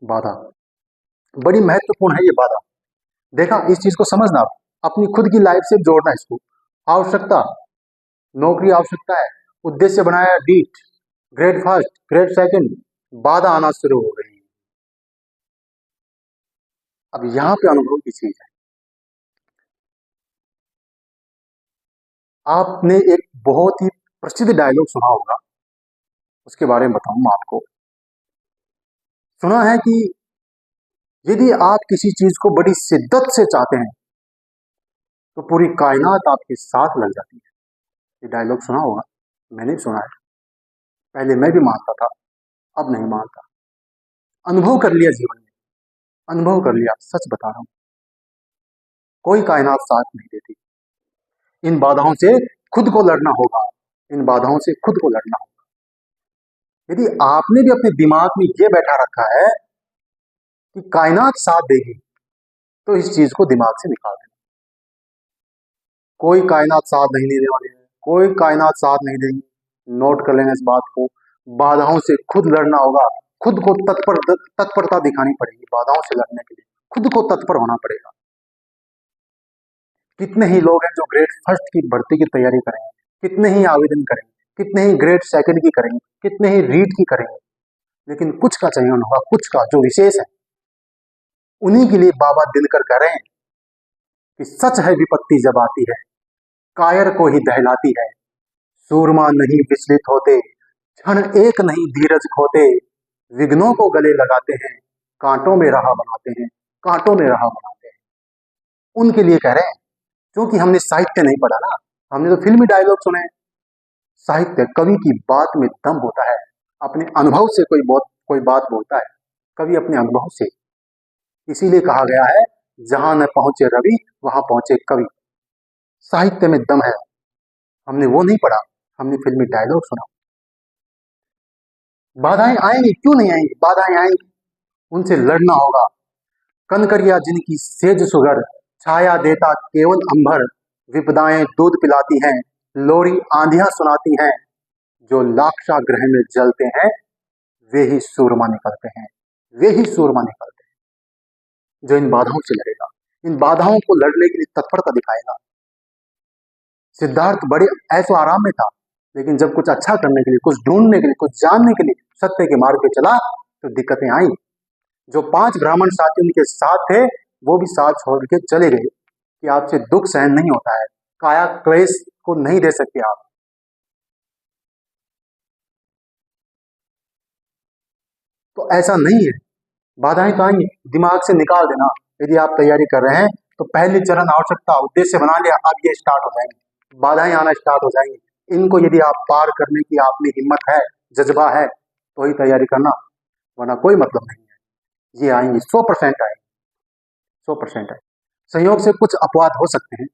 बाधा बड़ी महत्वपूर्ण है ये बाधा। देखा, इस चीज को समझना, अपनी खुद की लाइफ से जोड़ना इसको। आवश्यकता, नौकरी आवश्यकता है, उद्देश्य बनाया डीट, ग्रेड फर्स्ट, ग्रेड सेकंड, बाधा आना शुरू हो गई। अब यहां पे अनुभव की चीज है। आपने एक बहुत ही प्रसिद्ध डायलॉग सुना होगा, उसके बारे में बताऊंगा आपको। सुना है कि यदि आप किसी चीज को बड़ी शिद्दत से चाहते हैं तो पूरी कायनात आपके साथ लग जाती है। ये डायलॉग सुना होगा, मैंने भी सुना है। पहले मैं भी मानता था, अब नहीं मानता। अनुभव कर लिया जीवन में, अनुभव कर लिया, सच बता रहा हूं। कोई कायनात साथ नहीं देती। इन बाधाओं से खुद को लड़ना होगा, इन बाधाओं से खुद को लड़ना होगा। यदि आपने भी अपने दिमाग में ये बैठा रखा है कि कायनात साथ देगी, तो इस चीज को दिमाग से निकाल देना। कोई कायनात साथ नहीं देने वाली है, कोई कायनात साथ नहीं देगी। नोट कर लेना इस बात को। बाधाओं से खुद लड़ना होगा, खुद को तत्परता दिखानी पड़ेगी। बाधाओं से लड़ने के लिए खुद को तत्पर होना पड़ेगा। कितने ही लोग हैं जो ग्रेड फर्स्ट की भर्ती की तैयारी करेंगे, कितने ही आवेदन करेंगे, कितने ही ग्रेड सेकंड की करेंगे, कितने ही रीट की करेंगे, लेकिन कुछ का चयन होगा, कुछ का जो विशेष है। उन्हीं के लिए बाबा दिनकर कह रहे हैं कि सच है विपत्ति जब आती है, कायर को ही दहलाती है। सूरमा नहीं विचलित होते, क्षण एक नहीं धीरज खोते। विघ्नों को गले लगाते हैं, कांटों में राह बनाते हैं, कांटों में राह बनाते हैं। उनके लिए कह रहे हैं, क्योंकि हमने साहित्य नहीं पढ़ा ना, हमने तो फिल्मी डायलॉग सुने। साहित्य, कवि की बात में दम होता है। अपने अनुभव से कोई बात बोलता है, कवि अपने अनुभव से। इसीलिए कहा गया है, जहां न पहुंचे रवि वहां पहुंचे कवि। साहित्य में दम है। हमने वो नहीं पढ़ा, हमने फिल्मी डायलॉग सुना। बाधाएं आएंगी, क्यों नहीं आएंगी, बाधाएं आएंगी, उनसे लड़ना होगा। कनकरिया जिनकी सेज सुगर, छाया देता केवल अंबर। विपदाएं दूध पिलाती हैं, लोरी आंधियां सुनाती हैं। जो लाक्षा ग्रह में जलते हैं, वे ही सूरमा निकलते हैं, वे ही सूरमा निकलते हैं। जो इन बाधाओं से लड़ेगा, इन बाधाओं को लड़ने के लिए तत्परता दिखाएगा। सिद्धार्थ बड़े ऐसो आराम में था, लेकिन जब कुछ अच्छा करने के लिए, कुछ ढूंढने के लिए, कुछ जानने के लिए सत्य के मार्ग पे चला, तो दिक्कतें आई। जो 5 ब्राह्मण साथी उनके साथ थे, वो भी साथ छोड़ के चले गए कि आपसे दुख सहन नहीं होता है, काया क्लेश को नहीं दे सकते आप। तो ऐसा नहीं है, बाधाएं तो आएंगी, दिमाग से निकाल देना। यदि आप तैयारी कर रहे हैं तो पहले चरण आवश्यकता, उद्देश्य बना लिया, अब ये स्टार्ट हो जाएंगे, बाधाएं आना स्टार्ट हो जाएंगी। इनको यदि आप पार करने की आप में हिम्मत है, जज्बा है, तो ही तैयारी करना, वरना कोई मतलब नहीं है। ये आएंगी, 100% आएंगी, 100% है। संयोग से कुछ अपवाद हो सकते हैं,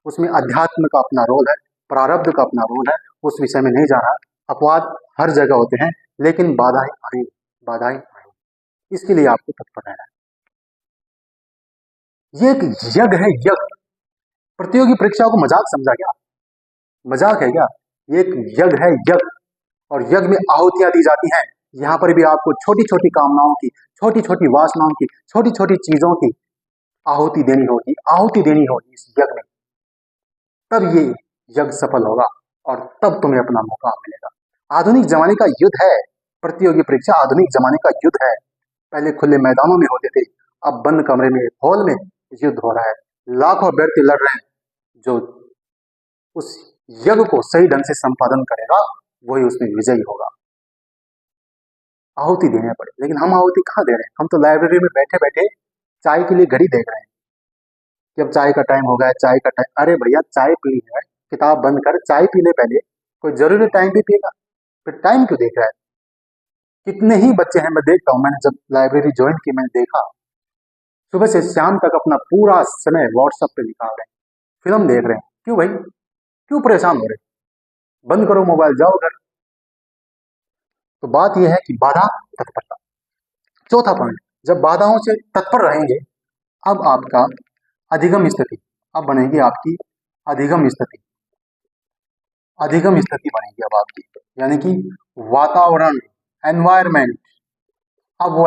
उसमें अध्यात्म का अपना रोल है, प्रारब्ध का अपना रोल है, उस विषय में नहीं जा रहा। अपवाद हर जगह होते हैं, लेकिन बाधाएं आएंगी, बाधाएं आएंगी। इसके लिए आपको तत्पर रहना है। ये एक यज्ञ है, यज्ञ। प्रतियोगी परीक्षा को मजाक समझा क्या? मजाक है क्या? ये एक यज्ञ है, यज्ञ। और यज्ञ में आहुतियां दी जाती हैं। यहाँ पर भी आपको छोटी छोटी कामनाओं की, छोटी छोटी वासनाओं की, छोटी छोटी चीजों की आहुति देनी होगी, आहुति देनी होगी इस यज्ञ में। तब ये यज्ञ सफल होगा और तब तुम्हें अपना मौका मिलेगा। आधुनिक जमाने का युद्ध है प्रतियोगी परीक्षा, आधुनिक जमाने का युद्ध है। पहले खुले मैदानों में होते थे, अब बंद कमरे में, हॉल में युद्ध हो रहा है। लाखों अभ्यर्थी लड़ रहे हैं। जो उस यज्ञ को सही ढंग से संपादन करेगा, वही उसमें विजयी होगा। आहुति देने पड़े, लेकिन हम आहुति कहाँ दे रहे हैं? हम तो लाइब्रेरी में बैठे बैठे चाय के लिए घड़ी देख रहे हैं कि अब चाय का टाइम हो गया, चाय का टाइम। अरे भैया, चाय पीनी है, किताब बंद कर चाय पी ले पहले। कोई जरूरी टाइम भी पिएगा, फिर टाइम क्यों देख रहा है? कितने ही बच्चे हैं, मैं देखता हूँ, मैंने जब लाइब्रेरी ज्वाइन की, मैंने देखा सुबह से शाम तक अपना पूरा समय व्हाट्सएप पे निकाल रहे हैं, फिल्म देख रहे हैं। क्यों भाई, क्यों परेशान हो रहे? बंद करो मोबाइल, जाओ घर। तो बात यह है कि बाधा, तत्परता। चौथा पॉइंट, जब बाधाओं से तत्पर रहेंगे, अब आपका अधिगम स्थिति, अब बनेगी आपकी अधिगम स्थिति, अधिगम स्थिति बनेगी अब आपकी, यानी कि वातावरण, एनवायरमेंट, अब वो